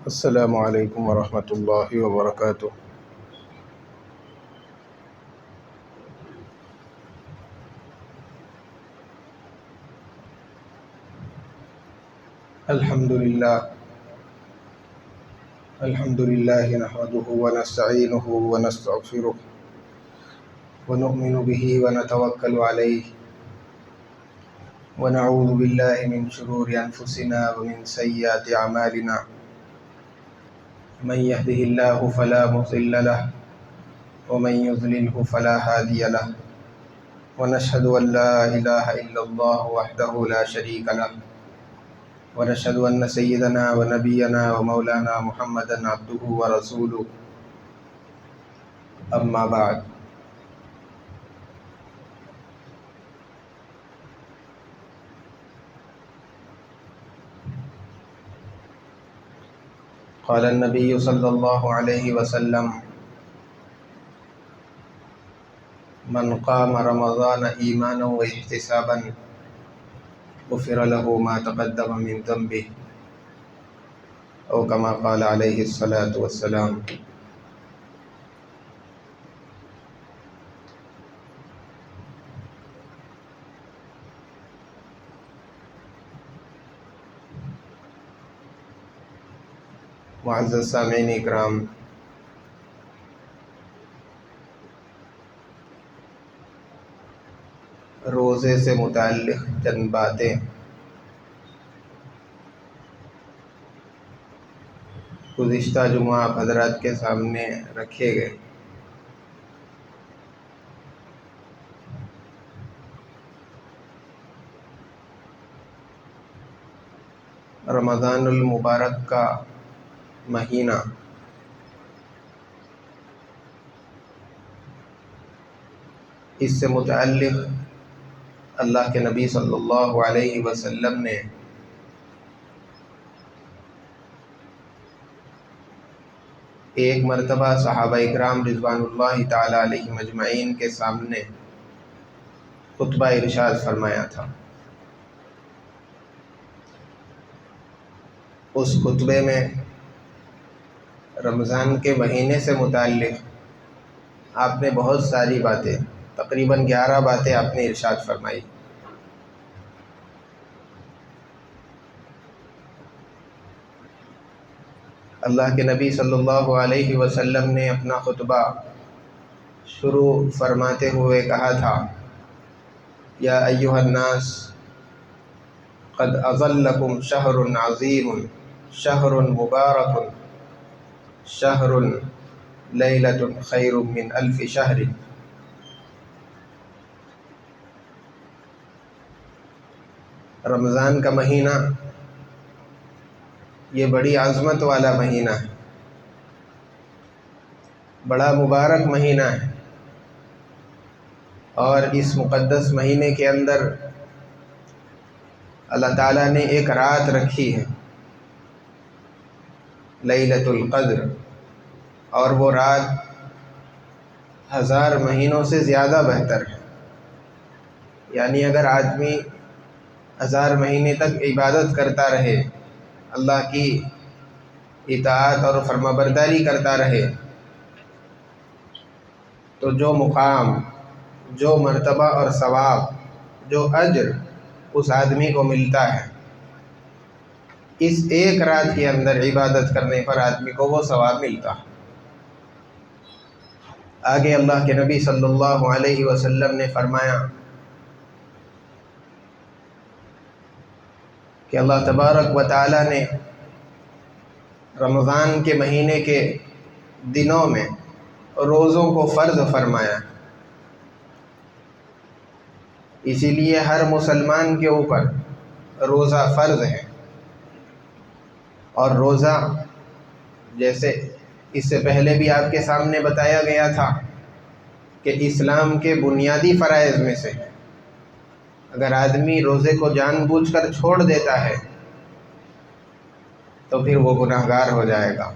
السلام علیکم ورحمۃ اللہ وبرکاتہ۔ الحمد للہ نحمده ونستعینه ونستغفره ونؤمن به ونتوکل علیہ ونعوذ باللہ من شرور انفسنا ومن سیئات اعمالنا من يهده الله فلا مضل له ومن يضلله فلا هادي له ونشهد أن لا إله إلا الله وحده لا شريك له ونشهد أن سيدنا ونبينا ومولانا محمدا عبده ورسوله أما بعد قال النبي صلى الله عليه وسلم من قام رمضان إيمانا واحتسابا غفر له ما تقدم من ذنبه أو كما قال عليه الصلاة والسلام۔ معزز سامعین اکرام، روزے سے متعلق چند باتیں گزشتہ جمعہ آپ حضرات کے سامنے رکھے گئے۔ رمضان المبارک کا مہینہ اس سے متعلق اللہ کے نبی صلی اللہ علیہ وسلم نے ایک مرتبہ صحابہ اکرام رضوان اللہ تعالی علیہم اجمعین کے سامنے خطبہ ارشاد فرمایا تھا۔ اس خطبے میں رمضان کے مہینے سے متعلق آپ نے بہت ساری باتیں، تقریباً 11 باتیں آپ نے ارشاد فرمائی۔ اللہ کے نبی صلی اللہ علیہ وسلم نے اپنا خطبہ شروع فرماتے ہوئے کہا تھا، یا ایھا الناس قد اظلکم شہر عظیم شہر مبارک شہر لیلۃ خیر من الف شہر۔ رمضان کا مہینہ یہ بڑی عظمت والا مہینہ ہے، بڑا مبارک مہینہ ہے، اور اس مقدس مہینے کے اندر اللہ تعالیٰ نے ایک رات رکھی ہے، لیلۃ القدر، اور وہ رات 1000 مہینوں سے زیادہ بہتر ہے۔ یعنی اگر آدمی 1000 مہینے تک عبادت کرتا رہے، اللہ کی اطاعت اور فرمانبرداری کرتا رہے، تو جو مقام، جو مرتبہ اور ثواب، جو اجر اس آدمی کو ملتا ہے، اس ایک رات کے اندر عبادت کرنے پر آدمی کو وہ ثواب ملتا ہے۔ آگے اللہ کے نبی صلی اللہ علیہ وسلم نے فرمایا کہ اللہ تبارک و تعالی نے رمضان کے مہینے کے دنوں میں روزوں کو فرض فرمایا، اسی لیے ہر مسلمان کے اوپر روزہ فرض ہے۔ اور روزہ، جیسے اس سے پہلے بھی آپ کے سامنے بتایا گیا تھا کہ اسلام کے بنیادی فرائض میں سے ہے۔ اگر آدمی روزے کو جان بوجھ کر چھوڑ دیتا ہے تو پھر وہ گناہگار ہو جائے گا،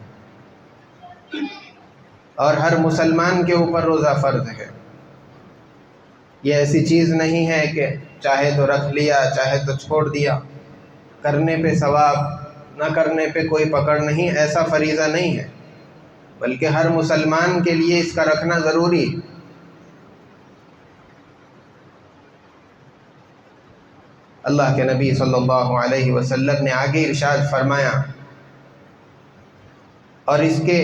اور ہر مسلمان کے اوپر روزہ فرض ہے۔ یہ ایسی چیز نہیں ہے کہ چاہے تو رکھ لیا چاہے تو چھوڑ دیا، کرنے پہ ثواب، نہ کرنے پہ کوئی پکڑ نہیں، ایسا فریضہ نہیں ہے، بلکہ ہر مسلمان کے لیے اس کا رکھنا ضروری ہے۔ اللہ کے نبی صلی اللہ علیہ وسلم نے آگے ارشاد فرمایا، اور اس کے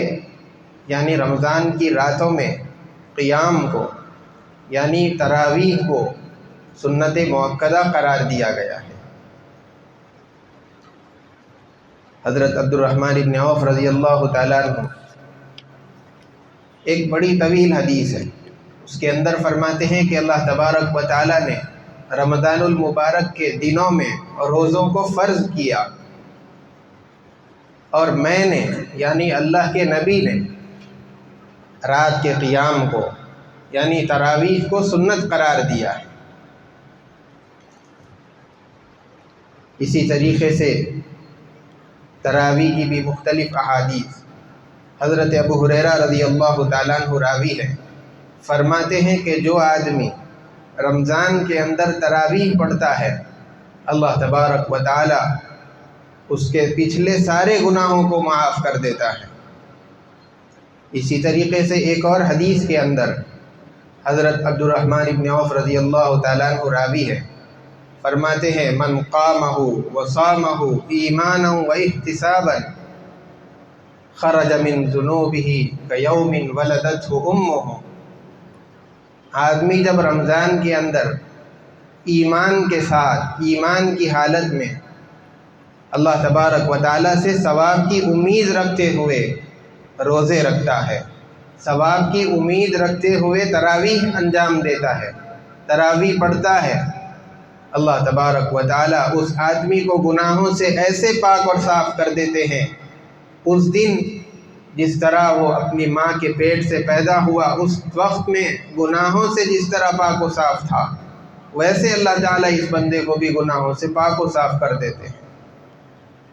یعنی رمضان کی راتوں میں قیام کو یعنی تراویح کو سنت مؤکدہ قرار دیا گیا ہے۔ حضرت عبد الرحمن بن عوف رضی اللہ تعالیٰ عنہ ایک بڑی طویل حدیث ہے، اس کے اندر فرماتے ہیں کہ اللہ تبارک و تعالیٰ نے رمضان المبارک کے دنوں میں روزوں کو فرض کیا، اور میں نے یعنی اللہ کے نبی نے رات کے قیام کو یعنی تراویح کو سنت قرار دیا ہے۔ اسی طریقے سے تراویح کی بھی مختلف احادیث، حضرت ابو ہریرہ رضی اللہ تعالیٰ عنہ راوی ہے، فرماتے ہیں کہ جو آدمی رمضان کے اندر تراویح پڑھتا ہے اللہ تبارک و تعالی اس کے پچھلے سارے گناہوں کو معاف کر دیتا ہے۔ اسی طریقے سے ایک اور حدیث کے اندر حضرت عبد الرحمن بن عوف رضی اللہ تعالیٰ عنہ راوی ہے، فرماتے ہیں من قامہ وصامہ ایمانا واحتسابا خرج من ذنوبہ کیوم ولدتہ امہ۔ آدمی جب رمضان کے اندر ایمان کے ساتھ ایمان کی حالت میں اللہ تبارک و تعالیٰ سے ثواب کی امید رکھتے ہوئے روزے رکھتا ہے، ثواب کی امید رکھتے ہوئے تراویح انجام دیتا ہے، تراویح پڑھتا ہے، اللہ تبارک و تعالیٰ اس آدمی کو گناہوں سے ایسے پاک اور صاف کر دیتے ہیں، اس دن جس طرح وہ اپنی ماں کے پیٹ سے پیدا ہوا اس وقت میں گناہوں سے جس طرح پاک و صاف تھا، ویسے اللہ تعالیٰ اس بندے کو بھی گناہوں سے پاک و صاف کر دیتے ہیں۔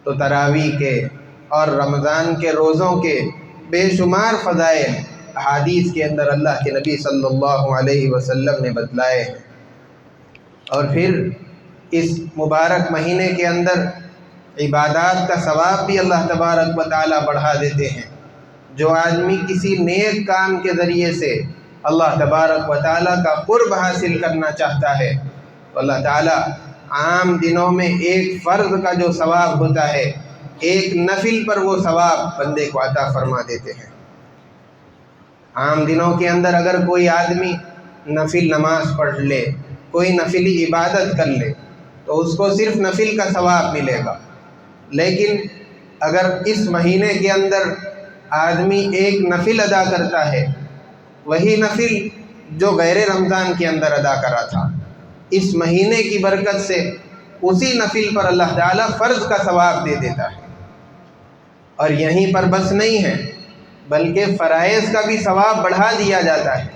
تو تراویح کے اور رمضان کے روزوں کے بے شمار فضائل احادیث کے اندر اللہ کے نبی صلی اللہ علیہ وسلم نے بتلائے ہیں۔ اور پھر اس مبارک مہینے کے اندر عبادات کا ثواب بھی اللہ تبارک و تعالیٰ بڑھا دیتے ہیں۔ جو آدمی کسی نیک کام کے ذریعے سے اللہ تبارک و تعالیٰ کا قرب حاصل کرنا چاہتا ہے تو اللہ تعالیٰ عام دنوں میں ایک فرض کا جو ثواب ہوتا ہے ایک نفل پر وہ ثواب بندے کو عطا فرما دیتے ہیں۔ عام دنوں کے اندر اگر کوئی آدمی نفل نماز پڑھ لے، کوئی نفلی عبادت کر لے تو اس کو صرف نفل کا ثواب ملے گا، لیکن اگر اس مہینے کے اندر آدمی ایک نفل ادا کرتا ہے، وہی نفل جو غیر رمضان کے اندر ادا کرا تھا، اس مہینے کی برکت سے اسی نفل پر اللہ تعالیٰ فرض کا ثواب دے دیتا ہے۔ اور یہیں پر بس نہیں ہے بلکہ فرائض کا بھی ثواب بڑھا دیا جاتا ہے۔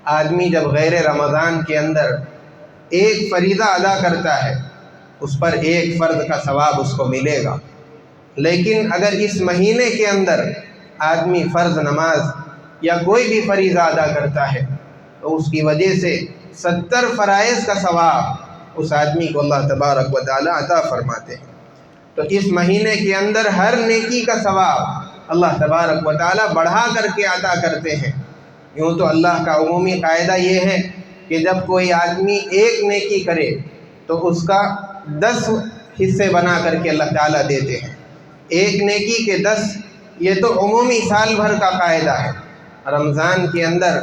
آدمی جب غیر رمضان کے اندر ایک فریضہ ادا کرتا ہے اس پر ایک فرض کا ثواب اس کو ملے گا، لیکن اگر اس مہینے کے اندر آدمی فرض نماز یا کوئی بھی فریضہ ادا کرتا ہے تو اس کی وجہ سے 70 فرائض کا ثواب اس آدمی کو اللہ تبارک و تعالیٰ عطا فرماتے ہیں۔ تو اس مہینے کے اندر ہر نیکی کا ثواب اللہ تبارک و تعالیٰ بڑھا کر کے عطا کرتے ہیں۔ یوں تو اللہ کا عمومی قاعدہ یہ ہے کہ جب کوئی آدمی ایک نیکی کرے تو اس کا 10 حصے بنا کر کے اللہ تعالیٰ دیتے ہیں، ایک نیکی کے 10، یہ تو عمومی سال بھر کا قاعدہ ہے۔ رمضان کے اندر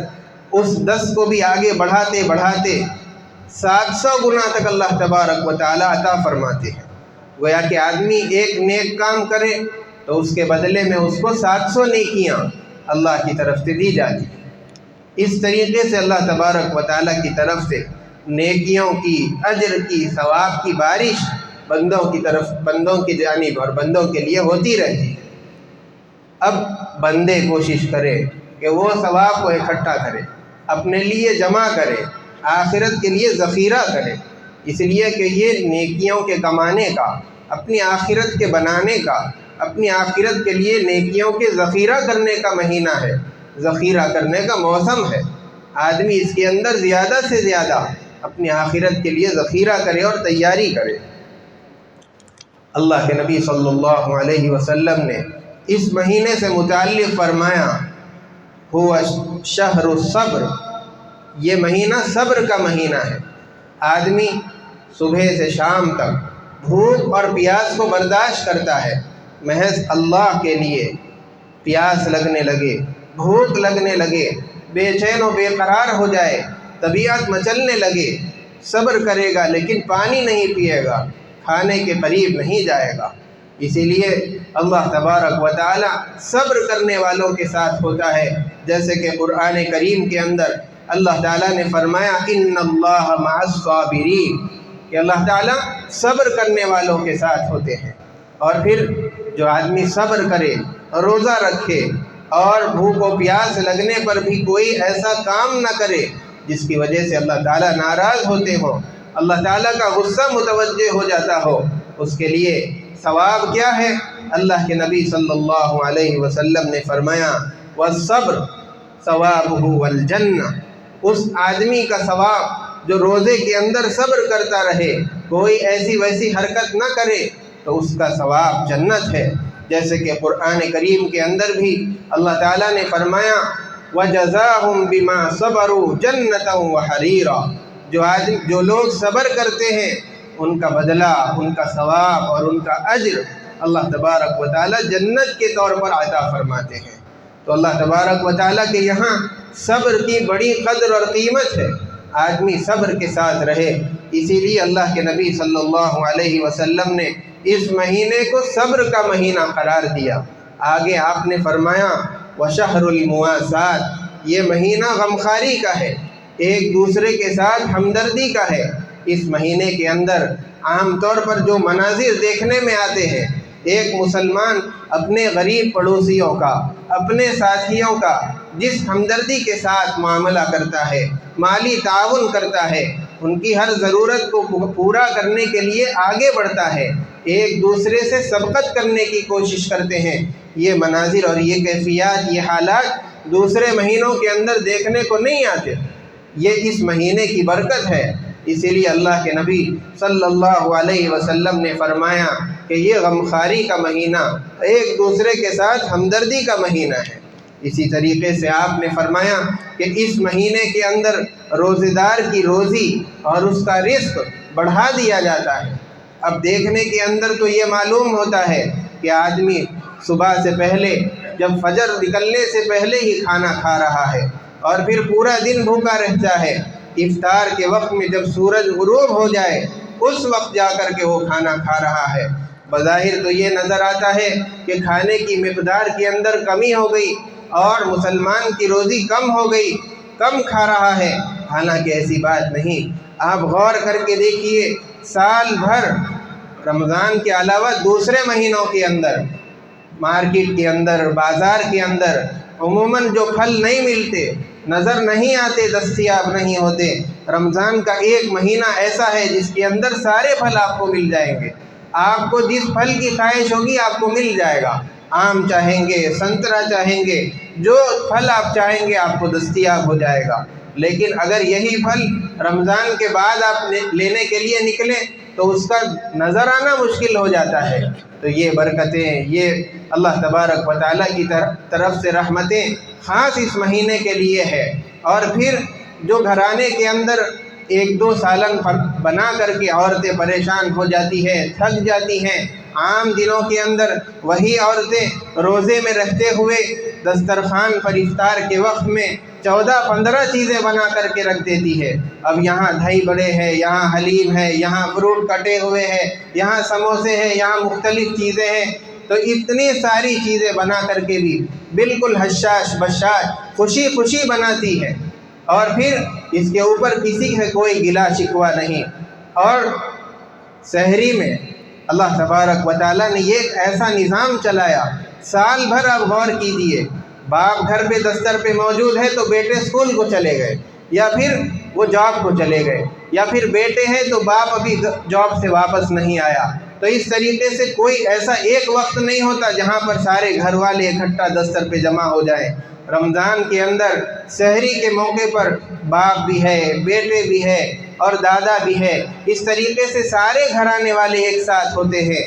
اس 10 کو بھی آگے بڑھاتے بڑھاتے 700 گنا تک اللہ تبارک و تعالیٰ عطا فرماتے ہیں۔ گویا کہ آدمی ایک نیک کام کرے تو اس کے بدلے میں اس کو 700 نیکیاں اللہ کی طرف سے دی جاتی ہیں۔ اس طریقے سے اللہ تبارک و تعالیٰ کی طرف سے نیکیوں کی، اجر کی، ثواب کی بارش بندوں کی طرف، بندوں کی جانب اور بندوں کے لیے ہوتی رہتی ہے۔ اب بندے کوشش کرے کہ وہ ثواب کو اکٹھا کرے، اپنے لیے جمع کرے، آخرت کے لیے ذخیرہ کرے، اس لیے کہ یہ نیکیوں کے کمانے کا، اپنی آخرت کے بنانے کا، اپنی آخرت کے لیے نیکیوں کے ذخیرہ کرنے کا مہینہ ہے، ذخیرہ کرنے کا موسم ہے۔ آدمی اس کے اندر زیادہ سے زیادہ اپنی آخرت کے لیے ذخیرہ کرے اور تیاری کرے۔ اللہ کے نبی صلی اللہ علیہ وسلم نے اس مہینے سے متعلق فرمایا ہوا شہر الصبر، یہ مہینہ صبر کا مہینہ ہے۔ آدمی صبح سے شام تک بھوک اور پیاس کو برداشت کرتا ہے، محض اللہ کے لیے پیاس لگنے لگے، بھوک لگنے لگے، بے چین و بے قرار ہو جائے، طبیعت مچلنے لگے، صبر کرے گا لیکن پانی نہیں پیے گا، کھانے کے قریب نہیں جائے گا۔ اسی لیے اللہ تبارک و تعالی صبر کرنے والوں کے ساتھ ہوتا ہے، جیسے کہ قرآن کریم کے اندر اللہ تعالیٰ نے فرمایا ان اللہ مع الصابرین، کہ اللہ تعالیٰ صبر کرنے والوں کے ساتھ ہوتے ہیں۔ اور پھر جو آدمی صبر کرے، روزہ رکھے اور بھوک و پیاس لگنے پر بھی کوئی ایسا کام نہ کرے جس کی وجہ سے اللہ تعالیٰ ناراض ہوتے ہوں، اللہ تعالیٰ کا غصہ متوجہ ہو جاتا ہو، اس کے لیے ثواب کیا ہے؟ اللہ کے نبی صلی اللہ علیہ وسلم نے فرمایا والصبر ثوابہ والجنہ، اس آدمی کا ثواب جو روزے کے اندر صبر کرتا رہے، کوئی ایسی ویسی حرکت نہ کرے، تو اس کا ثواب جنت ہے۔ جیسے کہ قرآن کریم کے اندر بھی اللہ تعالیٰ نے فرمایا وَجَزَاهُمْ بِمَا صَبَرُوا جَنَّةً وَحَرِيرًا، جو لوگ صبر کرتے ہیں ان کا بدلہ، ان کا ثواب اور ان کا اجر اللہ تبارک و تعالیٰ جنت کے طور پر عطا فرماتے ہیں۔ تو اللہ تبارک و تعالیٰ کے یہاں صبر کی بڑی قدر اور قیمت ہے، آدمی صبر کے ساتھ رہے۔ اسی لیے اللہ کے نبی صلی اللہ علیہ وسلم نے اس مہینے کو صبر کا مہینہ قرار دیا۔ آگے آپ نے فرمایا وشہر المواسات، یہ مہینہ غمخواری کا ہے، ایک دوسرے کے ساتھ ہمدردی کا ہے۔ اس مہینے کے اندر عام طور پر جو مناظر دیکھنے میں آتے ہیں، ایک مسلمان اپنے غریب پڑوسیوں کا، اپنے ساتھیوں کا جس ہمدردی کے ساتھ معاملہ کرتا ہے، مالی تعاون کرتا ہے، ان کی ہر ضرورت کو پورا کرنے کے لیے آگے بڑھتا ہے، ایک دوسرے سے سبقت کرنے کی کوشش کرتے ہیں، یہ مناظر اور یہ کیفیات، یہ حالات دوسرے مہینوں کے اندر دیکھنے کو نہیں آتے۔ یہ اس مہینے کی برکت ہے۔ اسی لیے اللہ کے نبی صلی اللہ علیہ وسلم نے فرمایا کہ یہ غمخواری کا مہینہ، ایک دوسرے کے ساتھ ہمدردی کا مہینہ ہے۔ اسی طریقے سے آپ نے فرمایا کہ اس مہینے کے اندر روزے دار کی روزی اور اس کا رزق بڑھا دیا جاتا ہے۔ اب دیکھنے کے اندر تو یہ معلوم ہوتا ہے کہ آدمی صبح سے پہلے، جب فجر نکلنے سے پہلے ہی کھانا کھا رہا ہے اور پھر پورا دن بھوکا رہتا ہے، افطار کے وقت میں جب سورج غروب ہو جائے اس وقت جا کر کے وہ کھانا کھا رہا ہے۔ بظاہر تو یہ نظر آتا ہے کہ کھانے کی مقدار کے اندر کمی ہو گئی اور مسلمان کی روزی کم ہو گئی، کم کھا رہا ہے، حالانکہ ایسی بات نہیں۔ آپ غور کر کے دیکھیے، سال بھر رمضان کے علاوہ دوسرے مہینوں کے اندر مارکیٹ کے اندر، بازار کے اندر عموماً جو پھل نہیں ملتے، نظر نہیں آتے، دستیاب نہیں ہوتے، رمضان کا ایک مہینہ ایسا ہے جس کے اندر سارے پھل آپ کو مل جائیں گے۔ آپ کو جس پھل کی خواہش ہوگی آپ کو مل جائے گا، آم چاہیں گے، سنترا چاہیں گے، جو پھل آپ چاہیں گے آپ کو دستیاب ہو جائے گا۔ لیکن اگر یہی پھل رمضان کے بعد آپ لینے کے لیے نکلیں تو اس کا نظر آنا مشکل ہو جاتا ہے۔ تو یہ برکتیں، یہ اللہ تبارک و تعالیٰ کی طرف سے رحمتیں خاص اس مہینے کے لیے ہے۔ اور پھر جو گھرانے کے اندر ایک دو سالن بنا کر کے عورتیں پریشان ہو جاتی ہیں، تھک جاتی ہیں، عام دنوں کے اندر وہی عورتیں روزے میں رہتے ہوئے دسترخوان پر افطار کے وقت میں 14-15 چیزیں بنا کر کے رکھ دیتی ہے۔ اب یہاں دہی بڑے ہیں، یہاں حلیم ہے، یہاں فروٹ کٹے ہوئے ہیں، یہاں سموسے ہیں، یہاں مختلف چیزیں ہیں، تو اتنی ساری چیزیں بنا کر کے بھی بالکل حشاش بشاش خوشی خوشی بناتی ہے، اور پھر اس کے اوپر کسی سے کوئی گلا شکوہ نہیں۔ اور سحری میں اللہ تبارک و تعالیٰ نے یہ ایسا نظام چلایا، سال بھر آپ غور کیجیے، باپ گھر پہ دفتر پہ موجود ہے تو بیٹے اسکول کو چلے گئے یا پھر وہ جاب کو چلے گئے، یا پھر بیٹے ہیں تو باپ ابھی جاب سے واپس نہیں آیا۔ تو اس طریقے سے کوئی ایسا ایک وقت نہیں ہوتا جہاں پر سارے گھر والے اکٹھا دفتر پہ جمع ہو جائیں۔ رمضان کے اندر سحری کے موقع پر باپ بھی ہے، بیٹے بھی ہے اور دادا بھی ہے، اس طریقے سے سارے گھرانے والے ایک ساتھ ہوتے ہیں۔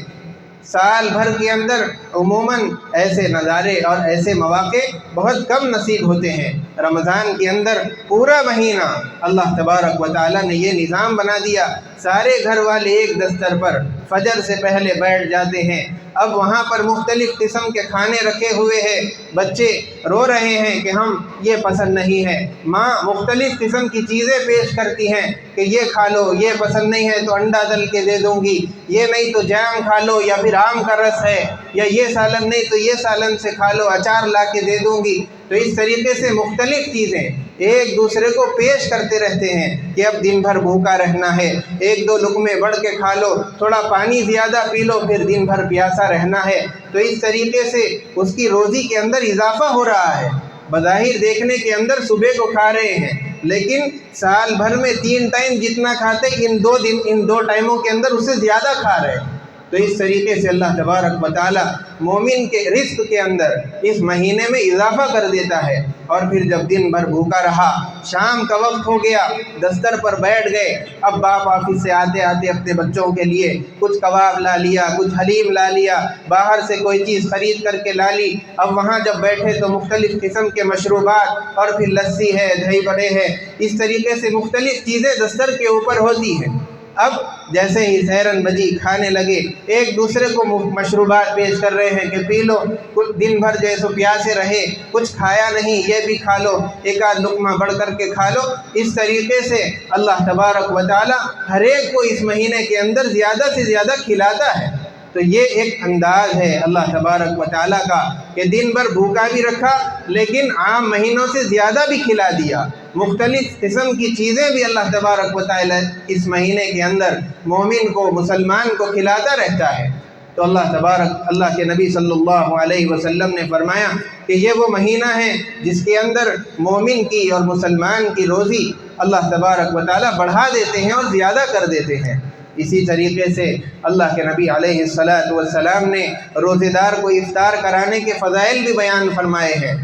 سال بھر کے اندر عموماً ایسے نظارے اور ایسے مواقع بہت کم نصیب ہوتے ہیں۔ رمضان کے اندر پورا مہینہ اللہ تبارک و تعالیٰ نے یہ نظام بنا دیا، سارے گھر والے ایک دستر پر فجر سے پہلے بیٹھ جاتے ہیں۔ اب وہاں پر مختلف قسم کے کھانے رکھے ہوئے ہیں، بچے رو رہے ہیں کہ ہم یہ پسند نہیں ہے، ماں مختلف قسم کی چیزیں پیش کرتی ہیں کہ یہ کھا لو، یہ پسند نہیں ہے تو انڈا تل کے دے دوں گی، یہ نہیں تو جام کھا لو، یا پھر آم کا رس ہے، یا یہ سالن نہیں تو یہ سالن سے کھا لو، اچار لا کے دے دوں گی۔ تو اس طریقے سے مختلف چیزیں ایک دوسرے کو پیش کرتے رہتے ہیں کہ اب دن بھر بھوکا رہنا ہے، ایک دو لقمے بڑھ کے کھا لو، تھوڑا پانی زیادہ پی لو، پھر دن بھر پیاسا رہنا ہے۔ تو اس طریقے سے اس کی روزی کے اندر اضافہ ہو رہا ہے۔ بظاہر دیکھنے کے اندر صبح کو کھا رہے ہیں، لیکن سال بھر میں 3 ٹائم جتنا کھاتے ان دو ٹائموں کے اندر اس سے زیادہ کھا رہے ہیں۔ تو اس طریقے سے اللہ تبارک و تعالیٰ مومن کے رزق کے اندر اس مہینے میں اضافہ کر دیتا ہے۔ اور پھر جب دن بھر بھوکا رہا، شام کا وقت ہو گیا، دستر پر بیٹھ گئے، اب باپ آفس سے آتے آتے اپنے بچوں کے لیے کچھ کباب لا لیا، کچھ حلیم لا لیا، باہر سے کوئی چیز خرید کر کے لا لی۔ اب وہاں جب بیٹھے تو مختلف قسم کے مشروبات، اور پھر لسی ہے، دہی بڑے ہے، اس طریقے سے مختلف چیزیں دستر کے اوپر ہوتی ہیں۔ اب جیسے ہی سحرن بجی، کھانے لگے، ایک دوسرے کو مشروبات پیش کر رہے ہیں کہ پی لو، کچھ دن بھر جیسے پیاسے رہے، کچھ کھایا نہیں، یہ بھی کھا لو، ایک آدھ لقمہ بڑھ کر کے کھا لو۔ اس طریقے سے اللہ تبارک و تعالیٰ ہر ایک کو اس مہینے کے اندر زیادہ سے زیادہ کھلاتا ہے۔ تو یہ ایک انداز ہے اللہ تبارک و تعالیٰ کا کہ دن بھر بھوکا بھی رکھا، لیکن عام مہینوں سے زیادہ بھی کھلا دیا۔ مختلف قسم کی چیزیں بھی اللہ تبارک و تعالیٰ اس مہینے کے اندر مومن کو، مسلمان کو کھلاتا رہتا ہے۔ تو اللہ کے نبی صلی اللہ علیہ وسلم نے فرمایا کہ یہ وہ مہینہ ہے جس کے اندر مومن کی اور مسلمان کی روزی اللہ تبارک و تعالیٰ بڑھا دیتے ہیں اور زیادہ کر دیتے ہیں۔ اسی طریقے سے اللہ کے نبی علیہ السلام نے روزے دار کو افطار کرانے کے فضائل بھی بیان فرمائے ہیں۔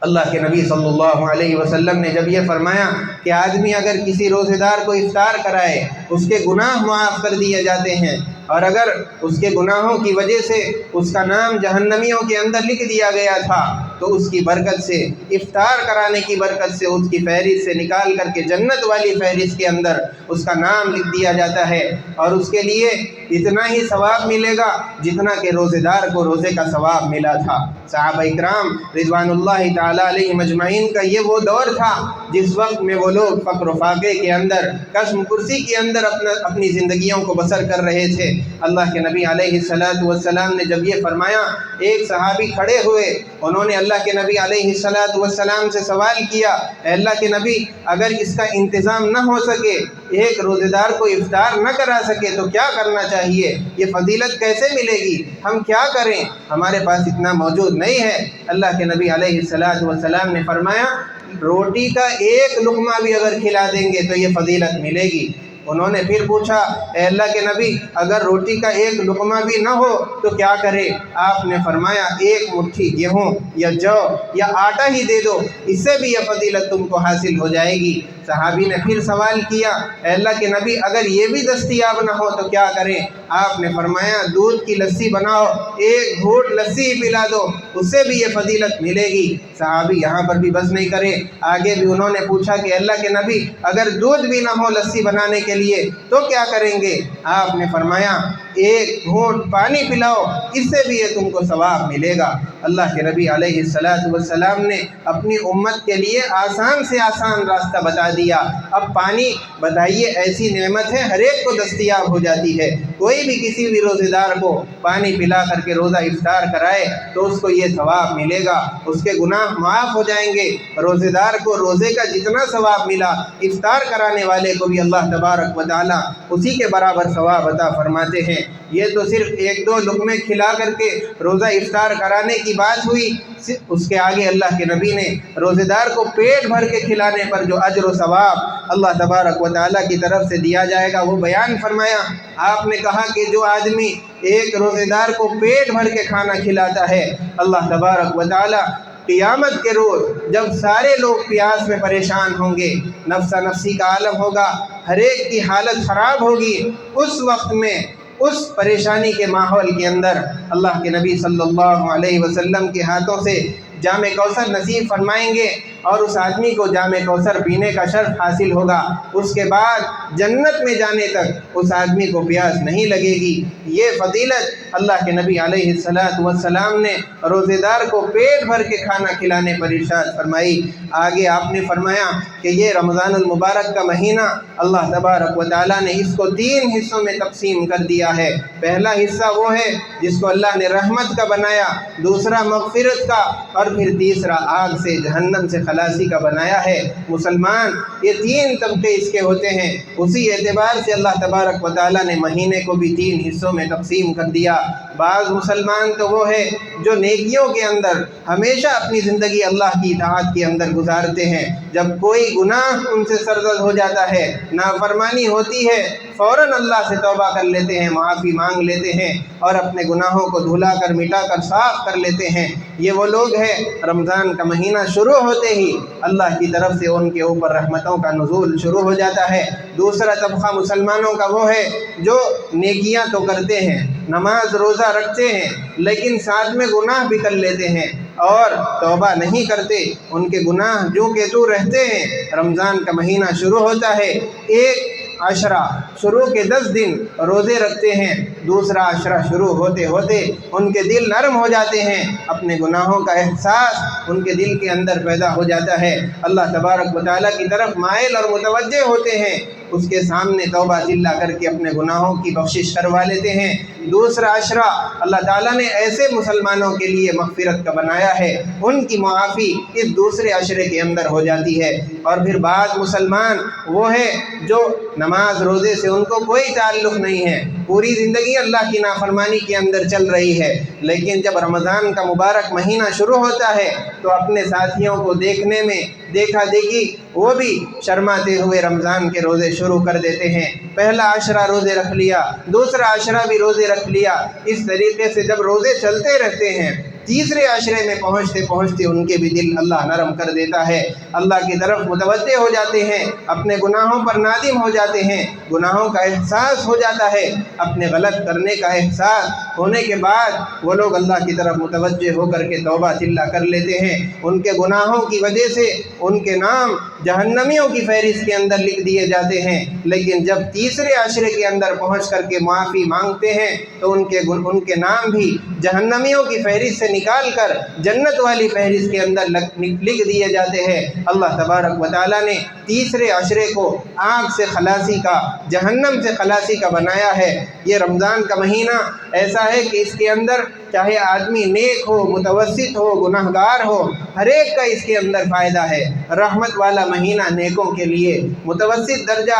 اللہ کے نبی صلی اللہ علیہ وسلم نے جب یہ فرمایا کہ آدمی اگر کسی روزے دار کو افطار کرائے، اس کے گناہ معاف کر دیے جاتے ہیں، اور اگر اس کے گناہوں کی وجہ سے اس کا نام جہنمیوں کے اندر لکھ دیا گیا تھا تو اس کی برکت سے، افطار کرانے کی برکت سے، اس کی فہرست سے نکال کر کے جنت والی فہرست کے اندر اس کا نام لکھ دیا جاتا ہے، اور اس کے لیے اتنا ہی ثواب ملے گا جتنا کہ روزے دار کو روزے کا ثواب ملا تھا۔ صحابہ اکرام رضوان اللہ تعالیٰ علیہ مجمعین کا یہ وہ دور تھا جس وقت میں وہ لوگ فقر و فاقے کے اندر، کشم کرسی کے اندر اپنی زندگیوں کو بسر کر رہے تھے۔ اللہ کے نبی علیہ السلام نے جب یہ فرمایا، ایک صحابی کھڑے ہوئے، انہوں نے اللہ کے نبی علیہ السلام سے سوال کیا، اے اللہ کے نبی، اگر اس کا انتظام نہ ہو سکے، ایک روزے دار کو افطار نہ کرا سکے تو کیا کرنا چاہیے؟ یہ فضیلت کیسے ملے گی؟ ہم کیا کریں؟ ہمارے پاس اتنا موجود نہیں ہے۔ اللہ کے نبی علیہ السلام نے فرمایا، روٹی کا ایک لقمہ بھی اگر کھلا دیں گے تو یہ فضیلت ملے گی۔ انہوں نے پھر پوچھا، اے اللہ کے نبی، اگر روٹی کا ایک لقمہ بھی نہ ہو تو کیا کرے؟ آپ نے فرمایا، ایک مٹھی گیہوں یا جو یا آٹا ہی دے دو، اس سے بھی یہ فضیلت تم کو حاصل ہو جائے گی۔ صحابی نے پھر سوال کیا، اے اللہ کے نبی، اگر یہ بھی دستیاب نہ ہو تو کیا کریں؟ آپ نے فرمایا، دودھ کی لسی بناؤ، ایک گھونٹ لسی پلا دو، اس سے بھی یہ فضیلت ملے گی۔ صحابی یہاں پر بھی بس نہیں کرے، آگے بھی انہوں نے پوچھا کہ اللہ کے نبی، اگر دودھ بھی نہ ہو لسی بنانے کے لیے تو کیا کریں گے؟ آپ نے فرمایا، ایک گھونٹ پانی پلاؤ، اس سے بھی یہ تم کو ثواب ملے گا۔ اللہ کے نبی علیہ السلام نے اپنی امت کے لیے آسان سے آسان راستہ بتا دیا۔ اب پانی، بتائیے، ایسی نعمت ہے ہر ایک کو دستیاب ہو جاتی ہے۔ کوئی بھی کسی بھی روزے دار کو پانی پلا کر کے روزہ افطار کرائے تو اس کو یہ ثواب ملے گا، اس کے گناہ معاف ہو جائیں گے۔ روزے دار کو روزے کا جتنا ثواب ملا، افطار کرانے والے کو بھی اللہ تبارک و تعالیٰ اسی کے برابر ثواب عطا فرماتے ہیں۔ یہ تو صرف ایک دو لقمے کھلا کر کے روزہ افطار کرانے کی بات ہوئی۔ اس کے آگے اللہ کے نبی نے روزے دار کو پیٹ بھر کے کھلانے پر جو اجر و ثواب اللہ تبارک و تعالیٰ کی طرف سے دیا جائے گا وہ بیان فرمایا۔ آپ نے کہا کہ جو آدمی ایک روزے دار کو پیٹ بھر کے کھانا کھلاتا ہے، اللہ تبارک و تعالیٰ قیامت کے روز جب سارے لوگ پیاس میں پریشان ہوں گے، نفسا نفسی کا عالم ہوگا، ہر ایک کی حالت خراب ہوگی، اس وقت میں اس پریشانی کے ماحول کے اندر اللہ کے نبی صلی اللہ علیہ وسلم کے ہاتھوں سے جام کوثر نصیب فرمائیں گے اور اس آدمی کو جام کوثر پینے کا شرف حاصل ہوگا۔ اس کے بعد جنت میں جانے تک اس آدمی کو پیاس نہیں لگے گی۔ یہ فضیلت اللہ کے نبی علیہ السلام نے روزے دار کو پیٹ بھر کے کھانا کھلانے پر ارشاد فرمائی۔ آگے آپ نے فرمایا کہ یہ رمضان المبارک کا مہینہ اللہ تبارک و تعالیٰ نے اس کو 3 حصوں میں تقسیم کر دیا ہے۔ پہلا حصہ وہ ہے جس کو اللہ نے رحمت کا بنایا، دوسرا مغفرت کا، اور پھر تیسرا آگ سے جہنم سے خلاصی کا بنایا ہے۔ مسلمان یہ 3 طبقے اس کے ہوتے ہیں۔ اسی اعتبار سے اللہ تبارک و تعالیٰ نے مہینے کو بھی 3 حصوں میں تقسیم کر دیا۔ بعض مسلمان تو وہ ہے جو نیکیوں کے اندر ہمیشہ اپنی زندگی اللہ کی اطاعت کے اندر گزارتے ہیں، جب کوئی گناہ ان سے سرزد ہو جاتا ہے، نافرمانی ہوتی ہے، فوراً اللہ سے توبہ کر لیتے ہیں، معافی مانگ لیتے ہیں اور اپنے گناہوں کو دھلا کر مٹا کر صاف کر لیتے ہیں۔ یہ وہ لوگ ہیں رمضان کا مہینہ شروع ہوتے ہی اللہ کی طرف سے ان کے اوپر رحمتوں کا نزول شروع ہو جاتا ہے۔ دوسرا طبقہ مسلمانوں کا وہ ہے جو نیکیاں تو کرتے ہیں، نماز روزہ رکھتے ہیں، لیکن ساتھ میں گناہ بھی کر لیتے ہیں اور توبہ نہیں کرتے، ان کے گناہ جو کہ تو رہتے ہیں۔ رمضان کا مہینہ شروع ہوتا ہے، ایک عشرہ شروع کے 10 دن روزے رکھتے ہیں، دوسرا عشرہ شروع ہوتے ہوتے ان کے دل نرم ہو جاتے ہیں، اپنے گناہوں کا احساس ان کے دل کے اندر پیدا ہو جاتا ہے، اللہ تبارک و تعالیٰ کی طرف مائل اور متوجہ ہوتے ہیں، اس کے سامنے توبہ ذلہ کر کے اپنے گناہوں کی بخشش کروا لیتے ہیں۔ دوسرا عشرہ اللہ تعالیٰ نے ایسے مسلمانوں کے لیے مغفرت کا بنایا ہے، ان کی معافی اس دوسرے عشرے کے اندر ہو جاتی ہے۔ اور پھر بعض مسلمان وہ ہے جو نماز روزے سے ان کو کوئی تعلق نہیں ہے، پوری زندگی اللہ کی نافرمانی کے اندر چل رہی ہے، لیکن جب رمضان کا مبارک مہینہ شروع ہوتا ہے تو اپنے ساتھیوں کو دیکھنے میں دیکھا دیکھی وہ بھی شرماتے ہوئے رمضان کے روزے شروع کر دیتے ہیں۔ پہلا عشرہ روزے رکھ لیا، دوسرا عشرہ بھی روزے رکھ لیا، اس طریقے سے جب روزے چلتے رہتے ہیں، تیسرے عشرے میں پہنچتے پہنچتے ان کے بھی دل اللہ نرم کر دیتا ہے، اللہ کی طرف متوجہ ہو جاتے ہیں، اپنے گناہوں پر نادم ہو جاتے ہیں، گناہوں کا احساس ہو جاتا ہے، اپنے غلط کرنے کا احساس ہونے کے بعد وہ لوگ اللہ کی طرف متوجہ ہو کر کے توبہ صلہ کر لیتے ہیں۔ ان کے گناہوں کی وجہ سے ان کے نام جہنمیوں کی فہرست کے اندر لکھ دیے جاتے ہیں، لیکن جب تیسرے عشرے کے اندر پہنچ کر کے معافی مانگتے ہیں تو ان کے نام بھی جہنمیوں کی فہرست سے نکال کر جنت والی فہرست کے اندر لکھ دیے جاتے ہیں۔ اللہ تبارک و تعالیٰ نے تیسرے عشرے کو آگ سے خلاصی کا، جہنم سے خلاصی کا بنایا ہے۔ یہ رمضان کا مہینہ ایسا ہے کہ اس کے اندر چاہے آدمی نیک ہو، متوسط ہو، گناہ گار ہو، ہر ایک کا اس کے اندر فائدہ ہے۔ رحمت والا مہینہ نیکوں کے لیے، متوسط درجہ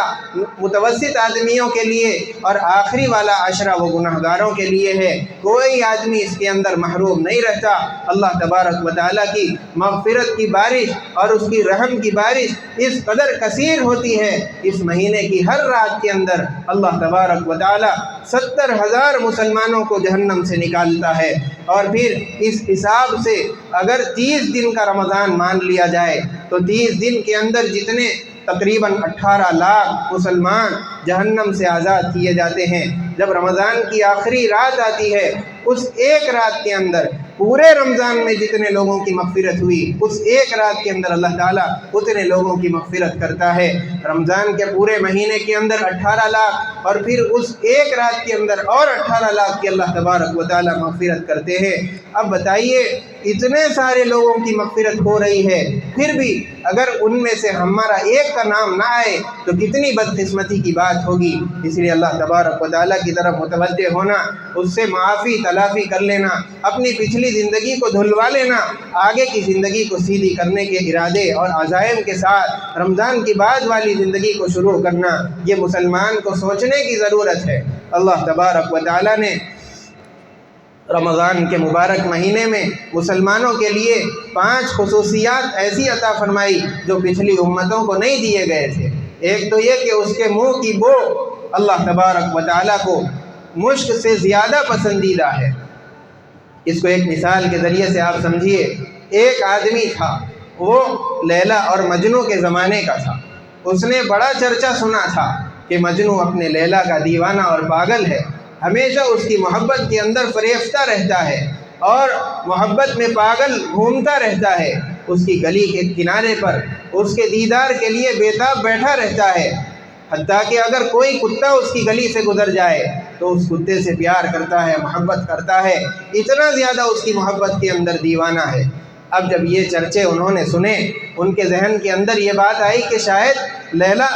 متوسط آدمیوں کے لیے، اور آخری والا عشرہ وہ گناہ گاروں کے لیے ہے۔ کوئی آدمی اس کے اندر محروم نہیں رہتا۔ اللہ تبارک و تعالیٰ کی مغفرت کی بارش اور اس کی رحم کی بارش اس قدر کثیر ہوتی ہے، اس مہینے کی ہر رات کے اندر اللہ تبارک و تعالیٰ 70,000 مسلمانوں کو جہنم سے نکالتا ہے۔ اور پھر اس حساب سے اگر 30 دن کا رمضان مان لیا جائے تو 30 دن کے اندر جتنے تقریباً 18 لاکھ مسلمان جہنم سے آزاد کیے جاتے ہیں۔ جب رمضان کی آخری رات آتی ہے، اس ایک رات کے اندر پورے رمضان میں جتنے لوگوں کی مغفرت ہوئی، اس ایک رات کے اندر اللہ تعالیٰ اتنے لوگوں کی مغفرت کرتا ہے۔ رمضان کے پورے مہینے کے اندر 18 لاکھ اور پھر اس ایک رات کے اندر اور 18 لاکھ کی اللہ تبارک و تعالیٰ مغفرت کرتے ہیں۔ اب بتائیے اتنے سارے لوگوں کی مغفرت ہو رہی ہے، پھر بھی اگر ان میں سے ہمارا ایک کا نام نہ آئے تو کتنی بدقسمتی کی بات ہوگی۔ اس لیے اللہ تبارک و تعالیٰ کی طرف متوجہ ہونا، اس سے معافی تلافی کر لینا، اپنی پچھلی زندگی کو دھلوا لینا، آگے کی زندگی کو سیدھی کرنے کے ارادے اور عزائم کے ساتھ رمضان کی بعد والی زندگی کو شروع کرنا، یہ مسلمان کو سوچنے کی ضرورت ہے۔ اللہ تبارک و تعالیٰ نے رمضان کے مبارک مہینے میں مسلمانوں کے لیے 5 خصوصیات ایسی عطا فرمائی جو پچھلی امتوں کو نہیں دیے گئے تھے۔ ایک تو یہ کہ اس کے منہ کی بو اللہ تبارک و تعالیٰ کو مشک سے زیادہ پسندیدہ ہے۔ اس کو ایک مثال کے ذریعے سے آپ سمجھیے۔ ایک آدمی تھا، وہ لیلا اور مجنو کے زمانے کا تھا۔ اس نے بڑا چرچا سنا تھا کہ مجنو اپنے لیلا کا دیوانہ اور پاگل ہے، ہمیشہ اس کی محبت کے اندر فریفتہ رہتا ہے اور محبت میں پاگل گھومتا رہتا ہے، اس کی گلی کے کنارے پر اس کے دیدار کے لیے بےتاب بیٹھا رہتا ہے، حتیٰ کہ اگر کوئی کتا اس کی گلی سے گزر جائے تو اس کتے سے پیار کرتا ہے، محبت کرتا ہے، اتنا زیادہ اس کی محبت کے اندر دیوانہ ہے۔ اب جب یہ چرچے انہوں نے سنے، ان کے ذہن کے اندر یہ بات آئی کہ شاید لیلا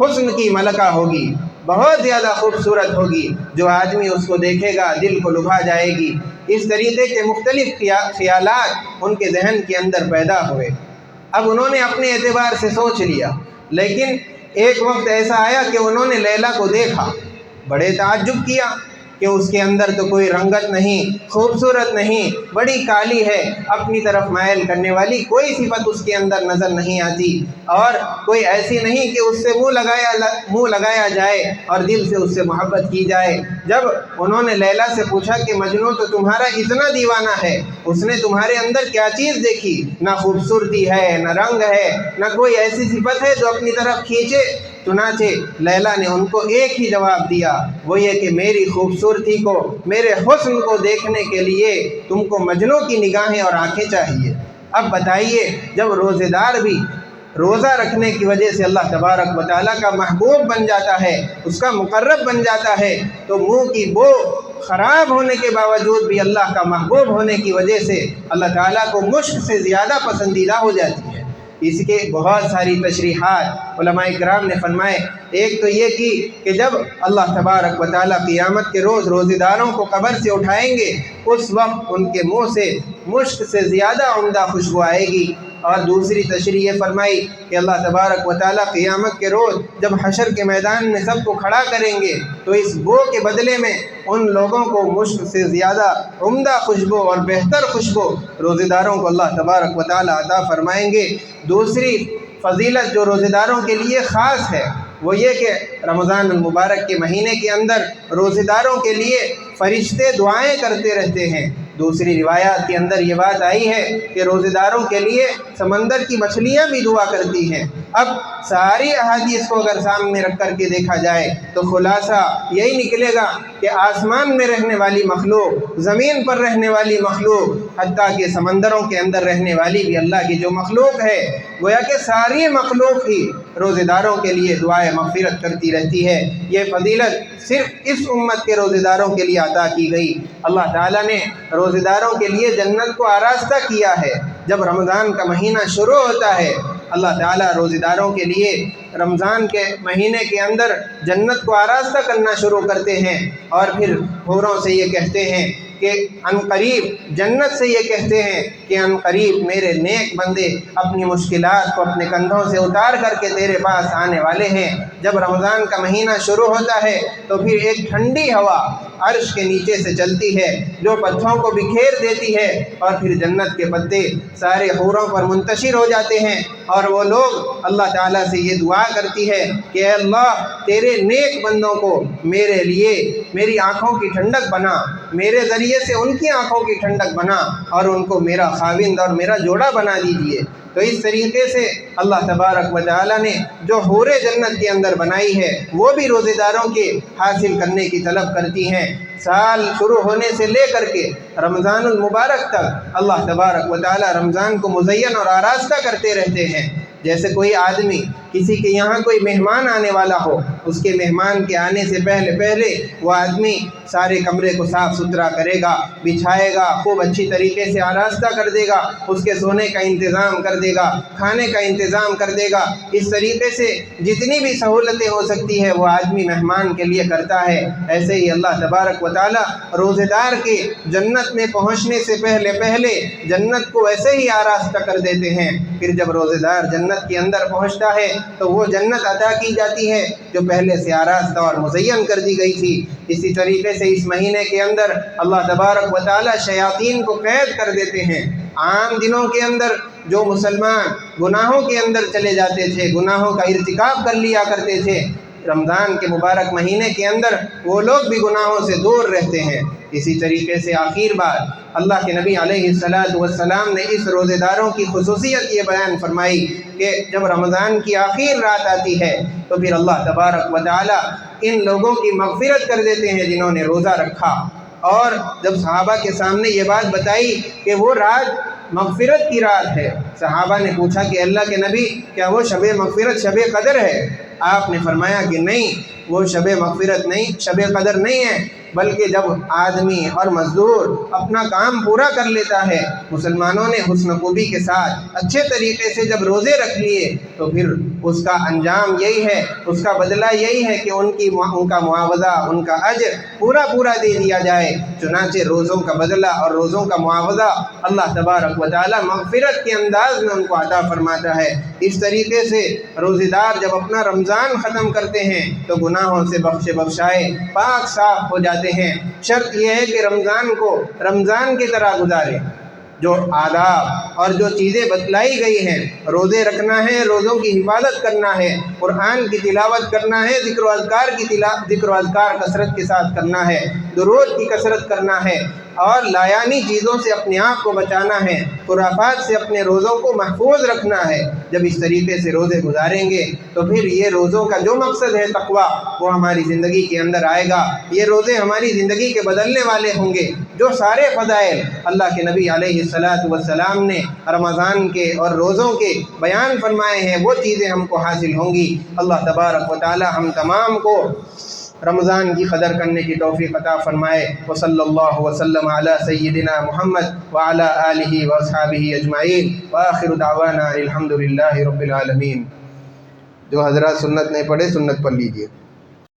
حسن کی ملکہ ہوگی، بہت زیادہ خوبصورت ہوگی، جو آدمی اس کو دیکھے گا دل کو لبھا جائے گی۔ اس طریقے کے مختلف خیالات ان کے ذہن کے اندر پیدا ہوئے۔ اب انہوں نے اپنے اعتبار سے سوچ لیا، لیکن ایک وقت ایسا آیا کہ انہوں نے لیلا کو دیکھا، بڑے تعجب کیا کہ اس کے اندر تو کوئی رنگت نہیں، خوبصورت نہیں، بڑی کالی ہے، اپنی طرف مائل کرنے والی کوئی صفت اس کے اندر نظر نہیں آتی، اور کوئی ایسی نہیں کہ اس سے منہ لگایا جائے اور دل سے اس سے محبت کی جائے۔ جب انہوں نے لیلا سے پوچھا کہ مجنوں تو تمہارا اتنا دیوانہ ہے، اس نے تمہارے اندر کیا چیز دیکھی؟ نہ خوبصورتی ہے، نہ رنگ ہے، نہ کوئی ایسی صفت ہے جو اپنی طرف کھینچے۔ چنانچہ لیلا نے ان کو ایک ہی جواب دیا، وہ یہ کہ میری خوبصورتی کو، میرے حسن کو دیکھنے کے لیے تم کو مجنوں کی نگاہیں اور آنکھیں چاہیے۔ اب بتائیے، جب روزے دار بھی روزہ رکھنے کی وجہ سے اللہ تبارک و تعالیٰ کا محبوب بن جاتا ہے، اس کا مقرب بن جاتا ہے، تو منہ کی بو خراب ہونے کے باوجود بھی اللہ کا محبوب ہونے کی وجہ سے اللہ تعالیٰ کو مشک سے زیادہ پسندیدہ ہو جاتی ہے۔ اس کے بہت ساری تشریحات علماء کرام نے فرمائے۔ ایک تو یہ کہ جب اللہ تبارک و تعالیٰ قیامت کے روز روزے داروں کو قبر سے اٹھائیں گے، اس وقت ان کے منہ سے مشک سے زیادہ عمدہ خوشبو آئے گی۔ اور دوسری تشریح یہ فرمائی کہ اللہ تبارک و تعالیٰ قیامت کے روز جب حشر کے میدان میں سب کو کھڑا کریں گے تو اس بو کے بدلے میں ان لوگوں کو مشک سے زیادہ عمدہ خوشبو اور بہتر خوشبو روزے داروں کو اللہ تبارک و تعالیٰ عطا فرمائیں گے۔ دوسری فضیلت جو روزے داروں کے لیے خاص ہے وہ یہ کہ رمضان المبارک کے مہینے کے اندر روزے داروں کے لیے فرشتے دعائیں کرتے رہتے ہیں۔ دوسری روایات کے اندر یہ بات آئی ہے کہ روزے داروں کے لیے سمندر کی مچھلیاں بھی دعا کرتی ہیں۔ اب ساری احادیث کو اگر سامنے رکھ کر کے دیکھا جائے تو خلاصہ یہی نکلے گا کہ آسمان میں رہنے والی مخلوق، زمین پر رہنے والی مخلوق، حتیٰ کہ سمندروں کے اندر رہنے والی بھی اللہ کی جو مخلوق ہے، گویا کہ ساری مخلوق ہی روزے داروں کے لیے دعائے مغفرت کرتی رہتی ہے۔ یہ فضیلت صرف اس امت کے روزے داروں کے لیے عطا کی گئی۔ اللہ تعالیٰ نے روزے داروں کے لیے جنت کو آراستہ کیا ہے۔ جب رمضان کا مہینہ شروع ہوتا ہے، اللہ تعالیٰ روزے داروں کے لیے رمضان کے مہینے کے اندر جنت کو آراستہ کرنا شروع کرتے ہیں، اور پھر حوروں سے یہ کہتے ہیں کہ ان قریب، جنت سے یہ کہتے ہیں کہ ان قریب میرے نیک بندے اپنی مشکلات کو اپنے کندھوں سے اتار کر کے تیرے پاس آنے والے ہیں۔ جب رمضان کا مہینہ شروع ہوتا ہے تو پھر ایک ٹھنڈی ہوا عرش کے نیچے سے چلتی ہے جو پتھروں کو بکھیر دیتی ہے، اور پھر جنت کے پتے سارے حوروں پر منتشر ہو جاتے ہیں، اور وہ لوگ اللہ تعالیٰ سے یہ دعا کرتی ہے کہ اے اللہ، تیرے نیک بندوں کو میرے لیے میری آنکھوں کی ٹھنڈک بنا، میرے ذریعے سے ان کی آنکھوں کی ٹھنڈک بنا، اور ان کو میرا خاوند اور میرا جوڑا بنا دیجیے۔ تو اس طریقے سے اللہ تبارک و تعالیٰ نے جو حور جنت کے اندر بنائی ہے وہ بھی روزے داروں کے حاصل کرنے کی طلب کرتی ہیں۔ سال شروع ہونے سے لے کر کے رمضان المبارک تک اللہ تبارک و تعالیٰ رمضان کو مزین اور آراستہ کرتے رہتے ہیں۔ جیسے کوئی آدمی کسی کے یہاں کوئی مہمان آنے والا ہو، اس کے مہمان کے آنے سے پہلے وہ آدمی سارے کمرے کو صاف ستھرا کرے گا، بچھائے گا، خوب اچھی طریقے سے آراستہ کر دے گا، اس کے سونے کا انتظام کر دے گا، کھانے کا انتظام کر دے گا۔ اس طریقے سے جتنی بھی سہولتیں ہو سکتی ہے وہ آدمی مہمان کے لیے کرتا ہے۔ ایسے ہی اللہ تبارک و تعالیٰ روزے دار کے جنت میں پہنچنے سے پہلے جنت کو ویسے ہی آراستہ کر دیتے ہیں۔ پھر جب روزے دار جنت کے اندر پہنچتا ہے تو وہ جنت عطا کی جاتی ہے جو پہلے سے آراستہ اور مزین کر دی گئی تھی۔ اسی طریقے سے اس مہینے کے اندر اللہ تبارک و تعالیٰ شیاطین کو قید کر دیتے ہیں۔ عام دنوں کے اندر جو مسلمان گناہوں کے اندر چلے جاتے تھے، گناہوں کا ارتکاب کر لیا کرتے تھے، رمضان کے مبارک مہینے کے اندر وہ لوگ بھی گناہوں سے دور رہتے ہیں۔ اسی طریقے سے آخر بار اللہ کے نبی علیہ السلام نے اس روزے داروں کی خصوصیت یہ بیان فرمائی کہ جب رمضان کی آخر رات آتی ہے تو پھر اللہ تبارک و تعالی ان لوگوں کی مغفرت کر دیتے ہیں جنہوں نے روزہ رکھا۔ اور جب صحابہ کے سامنے یہ بات بتائی کہ وہ رات مغفرت کی رات ہے، صحابہ نے پوچھا کہ اللہ کے نبی کیا وہ شب مغفرت شب قدر ہے؟ آپ نے فرمایا کہ نہیں، وہ شب مغفرت نہیں، شب قدر نہیں ہے، بلکہ جب آدمی اور مزدور اپنا کام پورا کر لیتا ہے، مسلمانوں نے حسن خوبی کے ساتھ اچھے طریقے سے جب روزے رکھ لیے تو پھر اس کا انجام یہی ہے، اس کا بدلہ یہی ہے کہ ان کا معاوضہ، ان کا اجر پورا دے دیا جائے۔ چنانچہ روزوں کا بدلہ اور روزوں کا معاوضہ اللہ تبارک و تعالی مغفرت کے انداز میں ان کو عطا فرماتا ہے۔ اس طریقے سے روزے دار جب اپنا رمضان ختم کرتے ہیں تو گناہوں سے بخشے بخشائے پاک صاف ہو جاتے ہیں۔ شرط یہ ہے کہ رمضان کو رمضان کی طرح گزاریں۔ جو آداب اور جو چیزیں بتلائی گئی ہیں، روزے رکھنا ہے، روزوں کی حفاظت کرنا ہے، قرآن کی تلاوت کرنا ہے، ذکر و اذکار کثرت کے ساتھ کرنا ہے، درود کی کثرت کرنا ہے، اور لایانی چیزوں سے اپنے آپ کو بچانا ہے، خرافات سے اپنے روزوں کو محفوظ رکھنا ہے۔ جب اس طریقے سے روزے گزاریں گے تو پھر یہ روزوں کا جو مقصد ہے تقویٰ، وہ ہماری زندگی کے اندر آئے گا۔ یہ روزے ہماری زندگی کے بدلنے والے ہوں گے۔ جو سارے فضائل اللہ کے نبی علیہ السلام نے رمضان کے اور روزوں کے بیان فرمائے ہیں، وہ چیزیں ہم کو حاصل ہوں گی۔ اللہ تبارک و تعالی ہم تمام کو رمضان کی قدر کرنے کی توفیق عطا فرمائے۔ وصلی اللہ وسلم علی سیدنا محمد وعلی آلہ واصحابہ اجمعین، وآخر دعوانا الحمد للہ رب العالمین۔ جو حضرات سنت نہیں پڑھے سنت پڑھ لیجئے۔